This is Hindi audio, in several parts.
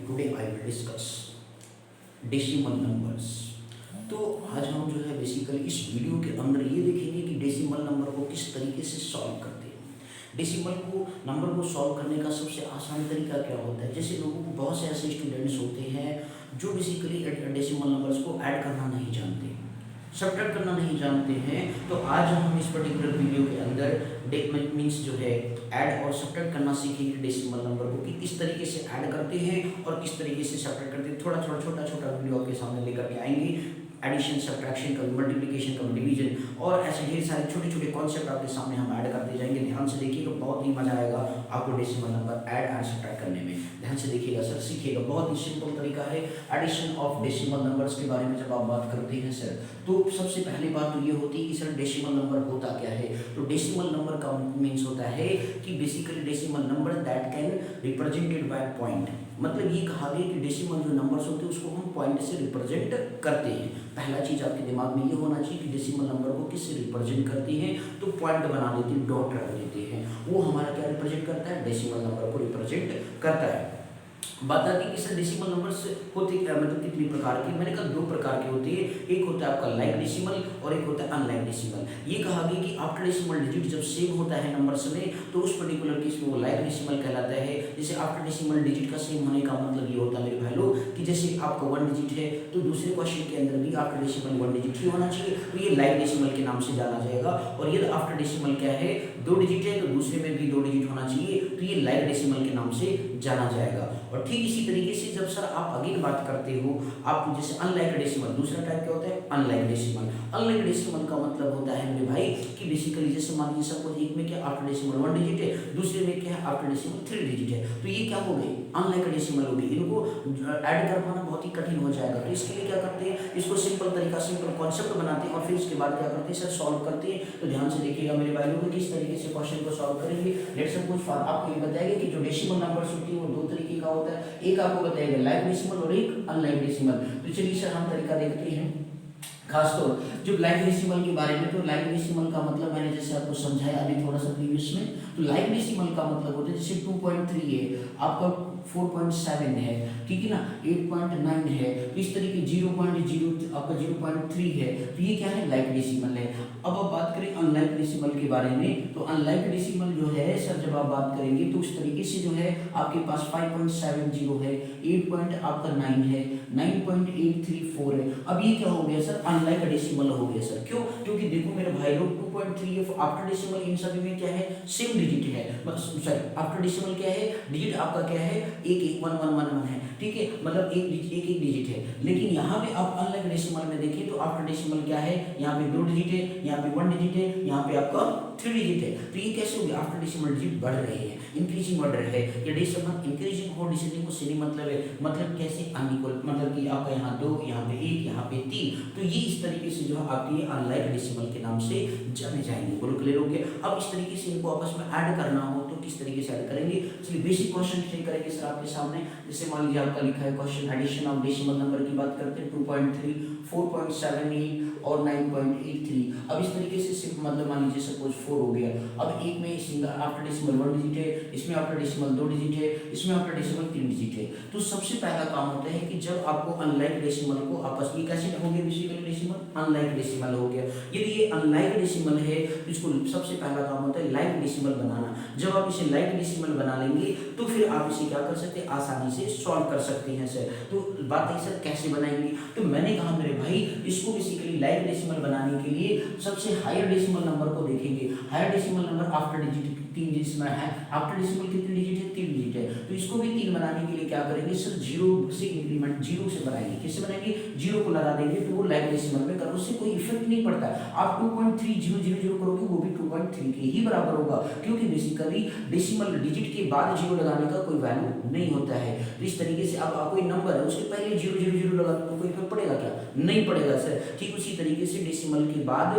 Today I will discuss decimal numbers. तो आज हम जो है बेसिकली इस वीडियो के अंदर ये देखेंगे कि डेसिमल नंबर को किस तरीके से सॉल्व करते हैं। डेसिमल को नंबर को सॉल्व करने का सबसे आसान तरीका क्या होता है। जैसे लोगों को बहुत से ऐसे स्टूडेंट्स होते हैं जो बेसिकली डेसिमल नंबर्स को ऐड करना नहीं जानते, सब्ट्रैक्ट करना नहीं जानते हैं। तो आज हम इस पर्टिकुलर वीडियो के अंदर मीन्स जो है ऐड और सब्ट्रैक्ट करना सीखेंगे डेसिमल नंबर को कि किस तरीके से ऐड करते हैं और किस तरीके से सब्ट्रैक्ट करते हैं। थोड़ा छोटा वीडियो आपके सामने लेकर के आएंगे। एडिशन, सब्ट्रैक्शन, कभी मल्टीप्लिकेशन, कभी डिवीजन और ऐसे ढेर सारे छोटे छोटे कॉन्सेप्ट आपके सामने हम ऐड करते जाएंगे। ध्यान से देखिएगा, बहुत ही मजा आएगा आपको decimal number add and subtract करने में। ध्यान से देखिएगा सर, सीखिएगा। बहुत ही सिंपल तरीका है एडिशन ऑफ डेसिमल नंबर्स के बारे में जब आप बात करते हैं सर, तो सबसे पहली बात तो ये होती है कि सर डेसिमल नंबर होता क्या है। तो डेसिमल नंबर का मीन्स होता है कि basically decimal number that can represented by point. मतलब ये कहा गया कि डेसिमल जो नंबर्स होते हैं उसको हम पॉइंट से रिप्रेजेंट करते हैं। पहला चीज आपके दिमाग में ये होना चाहिए कि डेसिमल नंबर को किससे रिप्रेजेंट करते हैं। तो पॉइंट बना देते हैं, डॉट रख देते हैं। वो हमारा क्या रिप्रेजेंट करता है, डेसिमल नंबर को रिप्रेजेंट करता है। बात आती है कि सर डेसिमल नंबर्स होते क्या, मतलब कितनी प्रकार के। मैंने कहा दो प्रकार के होते हैं, एक होता है आपका लाइक डेसिमल और एक होता है अनलाइक डेसिमल। ये कहा गया कि आफ्टर डेसिमल डिजिट जब सेम होता है नंबर्स में तो उस पर्टिकुलर केस में वो लाइक डेसिमल कहलाता है। जैसे आफ्टर डेसिमल डिजिट का सेम होने का मतलब ये होता है मेरे भाई लोग कि जैसे आपका 1 डिजिट है तो दूसरे क्वेश्चन के अंदर भी आफ्टर डेसिमल 1 डिजिट ही होना चाहिए, तो ये लाइक डेसिमल के नाम से जाना जाएगा। और यदि आफ्टर डेसिमल क्या है, 2 डिजिट है तो दूसरे में भी 2 डिजिट होना चाहिए, तो ये लाइक डेसिमल के नाम से जाना जाएगा। और ठीक इसी तरीके से जब सर आप अगेन बात करते हो आप जैसे अनलाइक डेसिमल, दूसरा टाइप क्या होता है अनलाइक डेसिमल। अनलाइक डेसिमल का मतलब होता है मेरे भाई कि बेसिकली जैसे मान लीजिए सपोज एक में क्या आफ्टर डेसिमल 1 डिजिट है, दूसरे में क्या है आफ्टर डेसिमल 3 डिजिट है, तो ये क्या हो गए अनलाइक डेसिमल हो गई। इनको ऐड कर पाना बहुत ही कठिन हो जाएगा। तो इसके लिए क्या करते हैं, इसको सिंपल तरीका, सिंपल कॉन्सेप्ट बनाते हैं और फिर उसके बाद क्या करते हैं सर सॉल्व करते हैं। तो ध्यान से देखिएगा मेरे भाई लोग किस तरीके से क्वेश्चन को सॉल्व करेंगे। लेट्स सपोज आपको ये बताएगा कि जो डेसिमल नंबर्स होती है वो दो तरीके का होता है, एक आपको बताएगा लाइक डेसिमल और एक अनलाइक डेसिमल। तो चलिए सर हम तरीका देखते हैं। खासतौर जो लाइक डेसिमल के बारे में, तो लाइक डेसिमल का मतलब मैंने जैसे आपको समझाया अभी थोड़ा सा प्रीवियस में, तो लाइक डेसिमल का मतलब होता है जैसे 2.3 है, आपका 4.7 है, ठीक है ना, 8.9 है, तो इस तरीके 0.0 आपका 0.3 है, तो ये क्या है लाइक डेसिमल है। अब आप बात करें अनलाइक डेसिमल के बारे में, तो अनलाइक डेसिमल जो है सर जब आप बात करेंगे तो उस तरीके से जो है आपके पास 5.70 है, 8.9 है, 9.834 है। अब ये क्या हो गया सर अनलाइक डेसिमल हो गया सर। क्यों? क्योंकि देखो मेरे भाई लोग 2.3 आफ्टर डेसिमल इन सभी में क्या है सेम डिजिट है, सॉरी आफ्टर डेसिमल क्या है डिजिट आपका क्या है 1 है, ठीक है, मतलब एक डिजिट है। लेकिन यहाँ पे आप अनलाइक डेसिमल में देखें तो आफ्टर डेसिमल क्या है, यहाँ पे 2 डिजिट है, यहाँ पे 1 डिजिट है, यहाँ पे आपका 3 डिजिट है। तो ये कैसे हो गया, आफ्टर डेसिमल डिजिट बढ़ रहे हैं, इंक्रीजिंग बढ़ रहे हैं। ये डेसिमल इंक्रीजिंग और डिसेंडिंग को सेम मतलब है, मतलब कैसे अनइक्वल, मतलब कि आपका यहाँ 2, यहाँ पे 1, यहाँ पे 3। तो ये इस तरीके से जो है आपके अनलाइक डेसिमल के नाम से जाने जाएंगे। बोलो क्लियर हो गया। अब इस तरीके से इनको आपस में ऐड करना हो तो किस तरीके से ऐड करेंगे, चलिए बेसिक क्वेश्चन ठीक करेंगे सर आपके सामने। जैसे मान लीजिए आपका लिखा है question addition of decimal number की बात करते हैं 2.3, 4.78 और 9.83। अब इस तरीके से सिर्फ मतलब मान लीजिए सपोज 4 हो गया। अब एक में सिंगल आफ्टर डेसिमल 1 डिजिट है, इसमें आफ्टर डेसिमल 2 डिजिट है, इसमें आफ्टर डेसिमल 3 डिजिट है। तो सबसे पहला काम होता है कि जब आपको अनलाइक डेसिमल को आपस में कैसे हो गया बेसिकली डेसिमल अनलाइक डेसिमल हो गया। यदि ये अनलाइक डेसिमल है तो इसको सबसे पहला काम होता है लाइक डेसिमल बनाना। जब आप इसे लाइक डेसिमल बना लेंगे तो फिर आप इसे क्या कर सकते हैं आसानी से सॉल्व कर सकते हैं सर। तो बात है सर कैसे बनाएंगे, तो मैंने कहा मेरे भाई इसको बेसिकली लाइक डेसिमल बनाने के लिए सबसे हायर डेसिमल नंबर को देखेंगे। Higher decimal number after digit 3 digit में है, आफ्टर डेसिमल कितने डिजिट है 3 डिजिट है, तो इसको भी 3 बनाने के लिए क्या करेंगे सर 0 से इंक्रीमेंट 0 से बनाएंगे। किससे बनाएंगे 0 को लगा देंगे तो वो लाइक डेसिमल में कर, उससे कोई इफेक्ट नहीं पड़ता। आप 2.3000 करोगे वो भी 2.3 के ही बराबर होगा, क्योंकि बेसिकली डेसिमल डिजिट के बाद 0 लगाने का कोई वैल्यू नहीं होता है। तो इस तरीके से अब कोई नंबर है उसके पहले 000 लगा तो कोई इफेक्ट पड़ेगा क्या, नहीं पड़ेगा सर। ठीक उसी तरीके से डेसिमल के बाद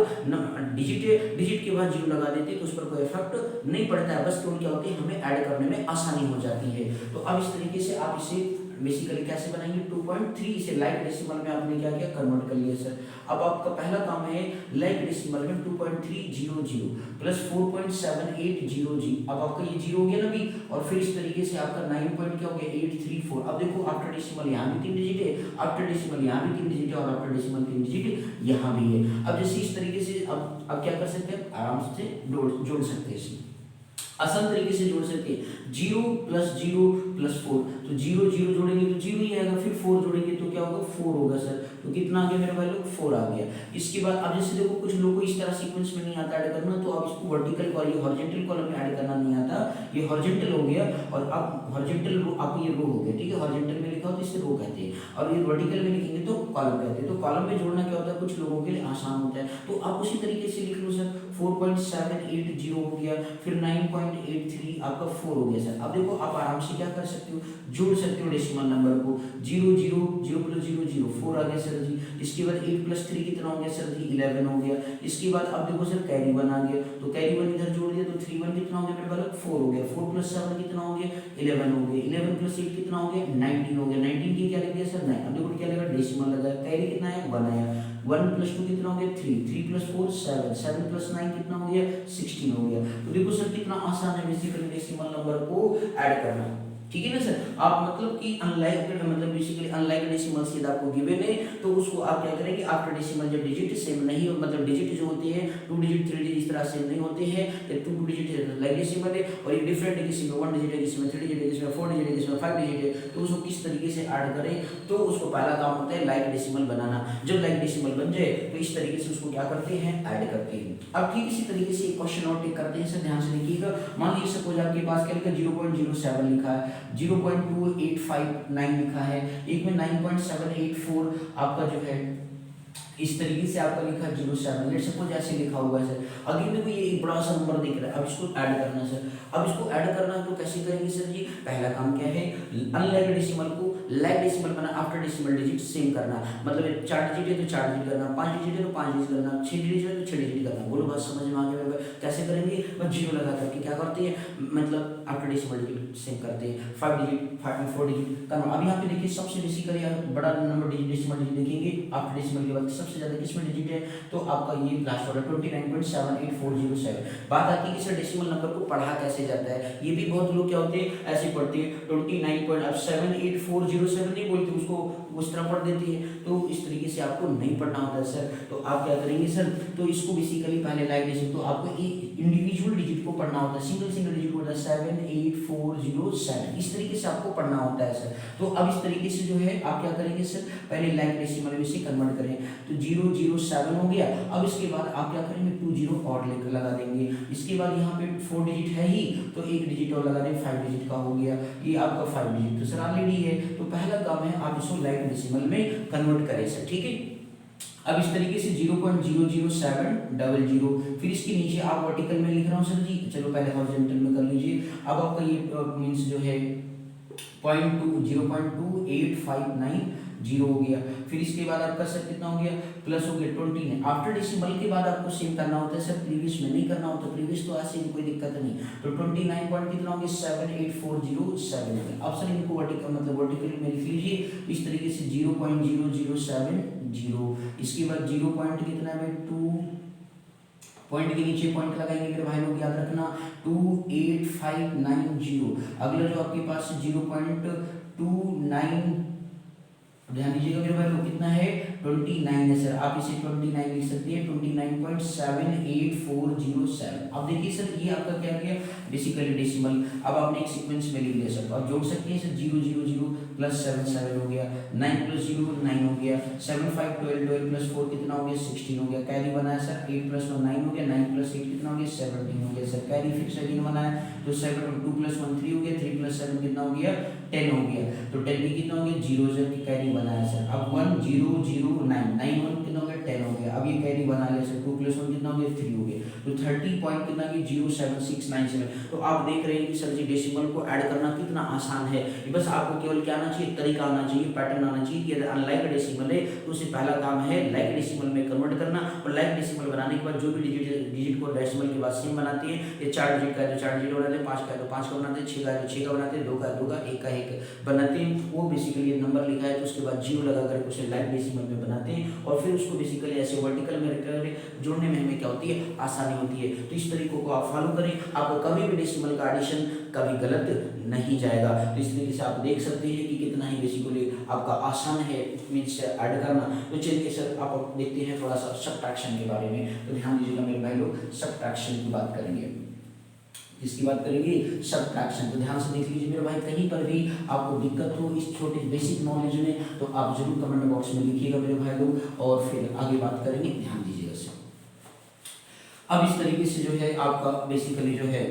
डिजिट के बाद 0 लगा देते तो उस पर कोई इफेक्ट नहीं पड़ता है, बस केवल क्या होती है हमें ऐड करने में आसानी हो जाती है। तो अब इस तरीके से आप इसे बेसिकली कैसे बनाएंगे 2.3, इसे लाइक डेसिमल में आपने क्या किया कन्वर्ट कर लिया सर। अब आपका पहला काम है लाइक डेसिमल में 2.300 प्लस 4.7800, अब आपका ये जीरो हो गया ना भी, और फिर इस तरीके से आपका 9 पॉइंट क्या हो गया 834। अब देखो आफ्टर डेसिमल यहाँ भी 3 डिजिट है, आफ्टर डेसिमल यहाँ भी 3 डिजिट है, और आफ्टर डेसिमल 3 डिजिट यहाँ भी है। अब जैसे इस तरीके से अब क्या कर सकते हैं, आराम से जोड़ सकते हैं, इसे आसान तरीके से जोड़ सकते हैं। 0 + 0 + 4, तो 0 0 जोड़ेंगे तो 0 ही आएगा, फिर 4 जोड़ेंगे तो क्या होगा 4 होगा सर। तो कितना आ गया मेरे भाई लोग 4 आ गया। इसके बाद अब जैसे देखो कुछ लोगों को इस तरह सीक्वेंस में नहीं आता ऐड करना, तो अब इसको वर्टिकल कॉलम या हॉरिजॉन्टल कॉलम में ऐड करना नहीं आता, ये हॉरिजॉन्टल हो गया, और अब हॉरिजॉन्टल रो आपको ये रो हो गया, ठीक है। हॉरिजॉन्टल में लिखा हो तो इसे रो कहते हैं, और ये वर्टिकल में लिखेंगे तो कॉलम कहते हैं। तो कॉलम में जोड़ना क्या होता है कुछ लोगों के लिए आसान होता है, तो आप उसी तरीके से लिख लो सर। 4.780 हो गया, फिर 9.83 आपका 4 हो गया सर। अब देखो आप आराम से क्या कर सकते हो, जोड़ सकते हो डेसिमल नंबर को। 0 0 0 + 0 0 4 आ गया सर जी। इसके बाद 8 + 3 कितना हो गया सर जी 11 हो गया। इसके बाद अब देखो सर कैरी 1 आ गया, तो कैरी 1 इधर जोड़ दिया तो 3 1 कितना हो गया मेरे पास 4 हो गया। 4 + 7 कितना हो गया 11 हो गया। 11 + 8 कितना हो गया 19 हो गया। 19 की क्या लग गया सर 9। अब देखो क्या लगा डेसिमल लगा, कैरी कितना है 1 आया। 1 + 2 कितना हो गया 3, 3 + 4 7, 7 + 9 कितना हो गया 16 हो गया। तो देखो सर कितना आसान है बेसिकली डेसिमल नंबर को ऐड करना, ठीक है ना सर। आप मतलब कि अनलाइक मतलब बेसिकली अनलाइक डेसिमल्स यदि आपको गिवन है तो उसको आप क्या करेंगे आफ्टर डेसिमल जब डिजिट सेम नहीं हो, मतलब डिजिट जो होते हैं 2 डिजिट 3 डिजिट इस तरह सेम नहीं होते हैं, या 2 डिजिट लाइक डेसिमल है और ये डिफरेंट है, किसी में 1 डिजिट है, किसी में 3 डिजिट है, किसी में 4 डिजिट है, किसी में 5 डिजिट है, तो उसको किस तरीके से ऐड करें, तो उसको पहला काम होता है लाइक डेसिमल बनाना। जब लाइक डेसिमल बन जाए तो इस तरीके से उसको क्या करते हैं ऐड करते हैं। अब ठीक इसी तरीके से एक क्वेश्चन और टिक करते हैं सर, ध्यान से देखिएगा। मान लीजिए सपोज आपके पास क्या लिखा 0.07 लिखा है, 0.2859 लिखा है, एक में 9.784 आपका जो है इस तरीके से आपका लिखा 07, लेट सपोज ऐसे लिखा हुआ है सर। अगेन देखो ये एक बड़ा सा नंबर दिख रहा है, अब इसको ऐड करना है सर। अब इसको ऐड करना है तो कैसे करेंगे सर जी, पहला काम क्या है अनलाइक डेसिमल को लाइक डेसिमल बना, आफ्टर डेसिमल डिजिट सेम करना, मतलब 4 डिजिट है तो 4 डिजिट करना, 5 डिजिट है तो 5 डिजिट करना, 6 डिजिट है तो 6 डिजिट करना। बोलो बात समझ में आ गया मेरे? कैसे करेंगे, बस जीरो लगा करके क्या करते हैं, मतलब आफ्टर डेसिमल डिजिट सेम करते हैं। 5 डिजिट 4 डिजिट करना। अब यहाँ पे देखिए सबसे बेसिकली बड़ा नंबर डिजिट डेसिमल डिजिट देखेंगे आफ्टर डेसिमल के बाद सबसे ज्यादा किसमें डिजिट है, तो आपका ये लास्ट वाला 29.78407। बात आती है कि सर डेसिमल नंबर को पढ़ा कैसे जाता है, ये भी बहुत लोग क्या होते हैं ऐसे पढ़ते हैं 29.78407 नहीं बोलते, उसको उस तरह पढ़ देते हैं, तो इस तरीके से आपको नहीं पढ़ना होता है सर। तो आप क्या करेंगे सर, तो इसको बेसिकली पहले लाइक डेसिमल, तो आपको इंडिविजुअल डिजिट को पढ़ना होता है, सिंगल डिजिट को होता है 78407, इस तरीके से आपको पढ़ना होता है सर। तो अब इस तरीके से जो है आप क्या करेंगे सर, पहले लाइक डेसिमल में से कन्वर्ट करें, तो 007 हो गया। अब इसके बाद आप क्या करेंगे 20 और लेकर लगा देंगे। इसके बाद यहाँ पे 4 डिजिट है ही, तो एक डिजिट और लगा दें, 5 डिजिट का हो गया, ये आपका 5 डिजिट तो सर ऑलरेडी है। तो पहला काम है आप इसको लाइक डेसिमल में कन्वर्ट करें सर, ठीक है। अब इस तरीके से 0.00700, फिर इसके नीचे आप वर्टिकल में लिख रहा हूँ सर जी, चलो पहले हॉरिजॉन्टल में कर लीजिए। अब आपका ये मीन्स जो है 0.2859 हो गया। फिर इसके बाद आपका सर कितना हो गया प्लस हो गया 29। आफ्टर डेसिमल के बाद आपको सेम करना होता है सर, प्रीवियस में नहीं करना होता, प्रीवियस तो ऐसे ही कोई दिक्कत नहीं। तो 29 पॉइंट कितना हो गया 78407। अब सर इनको वर्टिकल मतलब वर्टिकल में लिख लीजिए इस तरीके से 0.0070। इसके बाद 0 पॉइंट कितना है 2 पॉइंट के नीचे पॉइंट लगाएंगे मेरे भाई लोग, याद रखना 28590। अगला जो आपके पास 0.29, ध्यान दीजिएगा मेरे भाई लोग कितना है 29 है सर, आप इसे 29 लिख सकते हैं 29.78407। अब देखिए सर ये आपका क्या गया बेसिकली डेसिमल। अब आपने एक सीक्वेंस में लिख लिया सर, तो आप जोड़ सकते हैं सर 000 प्लस 77 हो गया, 9 + 0 9 हो गया, 7 5 12 12 प्लस 4 कितना हो गया 16 हो गया। कैरी बनाया सर 8 + 1 9 हो गया, 9 + 8 कितना हो गया 17 हो गया सर। कैरी फिर से अगेन बनाया तो 7 2 + 1 3 हो गया, 3 + 7 कितना हो गया 10 हो गया। तो 10 भी कितना हो गया 0 की कैरी बनाया सर। अब 1009 9 1 कितना हो गया 10 हो गया। अब ये कैरी बना लिया सर, 2 + 1 कितना हो गया 3 हो गया, तो 30 पॉइंट कितना की 07697। तो आप देख रहे हैं कि सर जी डेसिमल को ऐड करना कितना आसान है। बस आपको केवल क्या आना चाहिए, तरीका आना चाहिए, पैटर्न आना चाहिए कि अगर अनलाइक डेसिमल है तो उससे पहला काम है लाइक डेसिमल में कन्वर्ट करना, और लाइक डेसिमल बनाने के बाद जो भी डिजिट को डेसिमल के बाद सेम बनाते हैं। ये 4 डिजिट का है तो 4 डिजिट बनाते हैं, 5 का है तो 5 का बनाते हैं, 6 का है तो 6 का बनाते हैं, 2 का 2 का, 1 का 1 बनाते हैं। वो बेसिकली नंबर लिखा है तो उसके बाद जीरो लगा करके उसे लाइक डेसिमल में बनाते हैं, और फिर उसको बेसिकली ऐसे वर्टिकल में जोड़ने में हमें क्या होती है, आसानी होती है। तो इस तरीकों को आप फॉलो करें, आपको कभी भी डेसिमल का एडिशन कभी गलत नहीं जाएगा। तो इस तरीके से आप देख सकते हैं कि कितना ही बेसिकली आपका आसान है मीन्स ऐड करना। तो चलिए सर आप देखते हैं थोड़ा सा सब्ट्रैक्शन के बारे में। तो ध्यान दीजिएगा मेरे भाई लोग, सब्ट्रैक्शन की बात करेंगे, इसकी बात करेंगे सब्ट्रैक्शन। तो ध्यान से देख लीजिए मेरे भाई, कहीं पर भी आपको दिक्कत हो इस छोटे बेसिक नॉलेज में तो आप जरूर कमेंट बॉक्स में लिखिएगा मेरे भाई लोग, और फिर आगे बात करेंगे, ध्यान दीजिएगा सर। अब इस तरीके से जो है आपका बेसिकली जो है,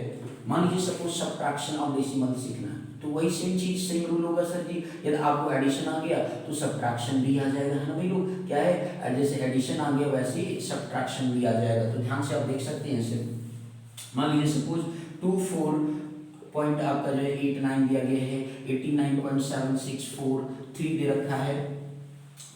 मान लीजिए सपोज सब्ट्रैक्शन ऑफ डेसिमल सीखना है, तो वही सेम चीज सेम रूल होगा सर जी। यदि आपको एडिशन आ गया तो सब्ट्रैक्शन भी आ जाएगा, है ना भाई लोग। क्या है, जैसे एडिशन आ गया वैसे सब्ट्रैक्शन भी आ जाएगा। तो ध्यान से आप देख सकते हैं सर, मान लीजिए सपोज 24 पॉइंट आपका जो है 89 दिया गया है, 89.7643 दे रखा है।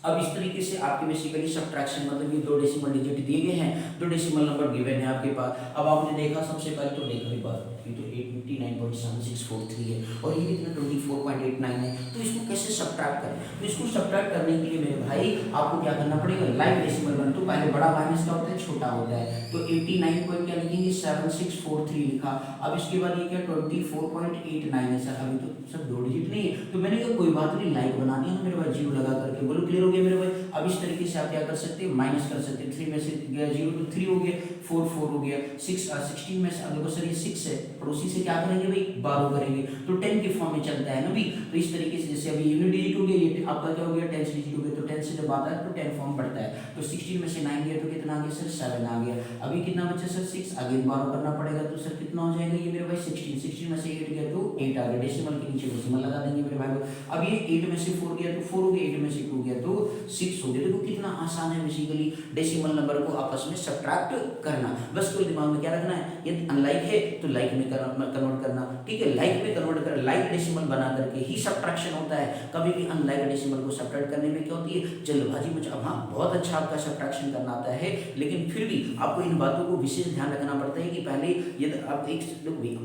अब इस तरीके से आपके बेसिकली सब्ट्रैक्शन मतलब ये दो डेसिमल डिजिट दिए गए हैं, दो डेसिमल नंबर गिवन है आपके पास। अब आपने देखा सबसे पहले तो देखा एक बार ये तो 89.7643 है और ये कितना 24.89 है। तो इसको कैसे सब्ट्रैक्ट करें, तो इसको सब्ट्रैक्ट करने के लिए मेरे भाई आपको क्या करना पड़ेगा, लाइक डेसिमल बना। तो पहले बड़ा माइनस क्या होता है, छोटा होता है। तो 89 पॉइंट क्या लिखेंगे 7643 लिखा। अब इसके बाद ये क्या 24.89 है सर, अभी तो सर दो डिजिट नहीं है। तो मैंने कहा कोई बात नहीं, लाइक बना दिया ना मेरे भाई, जीरो लगा करके। बोलो क्लियर हो गया मेरे भाई। अब इस तरीके से आप क्या कर सकते हैं, माइनस कर सकते हैं। 3 में से गया 0 तो 3 हो गया, 4 4 हो गया, 16 में से, अब देखो सर ये 6 है, पड़ोसी से क्या करेंगे भाई 12 करेंगे, तो 10 के फॉर्म में चलता है ना भाई। तो इस तरीके से जैसे अभी यूनिट डिजिट हो गया, ये आपका क्या हो गया 10 डिजिट हो गया, तो 10 से जब आता है तो 10 फॉर्म बढ़ता है। तो 16 में से 9 गया तो कितना आ गया सर 7 आ गया। अभी कितना बचा सर 6, आगे 12 करना पड़ेगा, तो सर कितना हो जाएगा ये मेरे भाई 16 में से 8 गया तो 8 आ गया। डेसिमल के नीचे डेसिमल लगा देंगे मेरे भाई। अब ये 8 में से 4 गया तो 4 हो गया, 8 में से 2 गया तो 6 हो गया। देखो कितना आसान है बेसिकली डेसिमल नंबर को आपस में सब्ट्रैक्ट करना। बस कोई दिमाग में क्या रखना है, ये अनलाइक है तो लाइक में कन्वर्ट करना, ठीक है। लाइक में कन्वर्ट कर, लाइक डेसिमल बना करके ही सब्ट्रैक्शन होता है। कभी भी अनलाइक डेसिमल को सब्ट्रैक्ट करने में क्या होती है, जल्दबाजी में। अब हाँ बहुत अच्छा आपका सब्ट्रैक्शन करना आता है, लेकिन फिर भी आपको इन बातों को विशेष ध्यान रखना पड़ता है कि पहले ये आप एक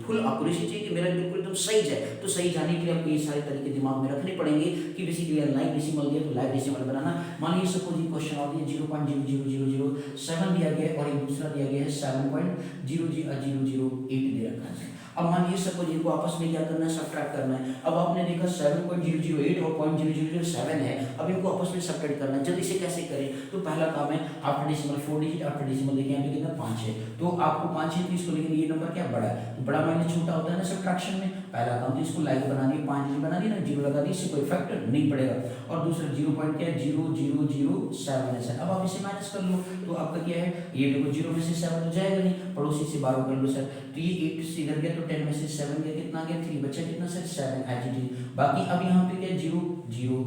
फुल एक्यूरेसी चाहिए कि मेरा बिल्कुल एकदम सही जाए। तो सही जाने के लिए आपको ये सारे तरीके दिमाग में रखने पड़ेंगे कि बेसिकली अनलाइक डेसिमल दिया तो लाइक डेसिमल बनाना। मान लीजिए सपोज ये क्वेश्चन और दिया 0.00007 दिया गया है और एक दूसरा दिया गया है 7.00008 दे रखा है। अब मान लीजिए सपोज इनको आपस में क्या करना है, सब्ट्रैक्ट करना है। अब आपने देखा 7.008 और 0.0007 है, अब इनको आपस में सब्ट्रैक्ट करना है। जल्दी से कैसे करें, तो पहला काम है after decimal 4 digit, after decimal देखिए यहाँ पे कितना 5 है, तो आपको 5 है तो इसको, लेकिन ये नंबर क्या बड़ा है, तो बड़ा माइनस छोटा होता है ना सब्ट्रैक्शन में। पहला काम तो इसको लाइक बना दिए, 5 डिजिट बना दिए ना, 0 लगा दिए, इससे कोई इफेक्ट नहीं पड़ेगा। और दूसरा 0 पॉइंट क्या है 0007 है। अब आप इसे माइनस कर लो तो आपका क्या है, ये देखो 0 में से 7 तो जाएगा नहीं, पड़ोसी से 12 कर लो सर, तो ये 8 से इधर गया तो 10 में से 7 गया, कितना गया 3, बचा कितना सर 7 एच। बाकी अब यहाँ पे क्या 0 0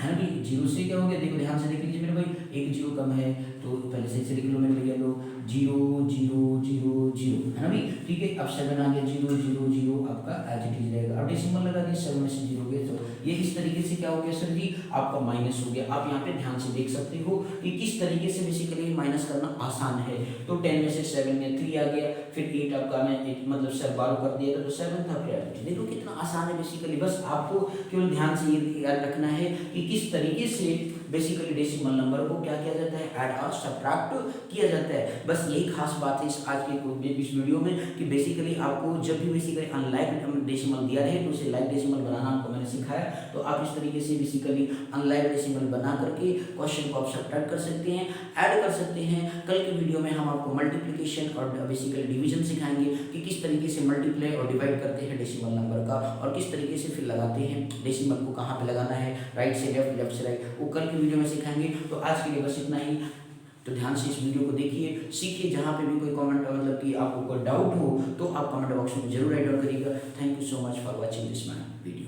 है ना, 0 से क्या हो गया, देखो ध्यान से देख लीजिए मेरे भाई, एक 0 कम है तो पहले से लिख लो मेरे भैया लोग 0 0 0 0 है ना भाई, ठीक है। अब 7 आ गया 0 0 0 आपका एच रहेगा। अब डेसिमल लगा दिया 7 में से 0 गया, तो ये इस तरीके से क्या हो गया सर जी, आपका माइनस हो गया। आप यहाँ पे ध्यान से देख सकते हो कि किस तरीके से बेसिकली माइनस करना आसान है। तो 10 में से 7 में 3 आ गया, फिर 8 आपका मैं मतलब सर 12 कर दिया था तो 7 था, फिर देखो कितना आसान है बेसिकली। बस आपको केवल ध्यान से ये याद रखना है कि किस तरीके से बेसिकली डेसिमल नंबर को क्या किया जाता है, ऐड और सब्ट्रैक्ट किया जाता है। बस यही खास बात है इस आज के इस वीडियो में कि बेसिकली आपको जब भी बेसिकली अनलाइक डेसिमल दिया रहे तो उसे लाइक डेसिमल बनाना आपको मैंने सिखाया। तो आप इस तरीके से बेसिकली अनलाइक डेसिमल बना करके क्वेश्चन को आप सब्ट्रैक्ट कर सकते हैं, ऐड कर सकते हैं। कल के वीडियो में हम आपको मल्टीप्लिकेशन और बेसिकली डिवीजन सिखाएंगे कि किस तरीके से मल्टीप्लाई और डिवाइड करते हैं डेसिमल नंबर का, और किस तरीके से फिर लगाते हैं डेसिमल को, कहाँ पे लगाना है, राइट से लेफ्ट, लेफ्ट से राइट, वो कल के वीडियो में सिखाएंगे। तो आज के लिए बस इतना ही। तो ध्यान से इस वीडियो को देखिए, सीखिए। जहाँ पे भी कोई कमेंट मतलब कि आपको कोई डाउट हो तो आप कमेंट बॉक्स में जरूर राइट डाउन करिएगा। Thank you so much for watching this my video.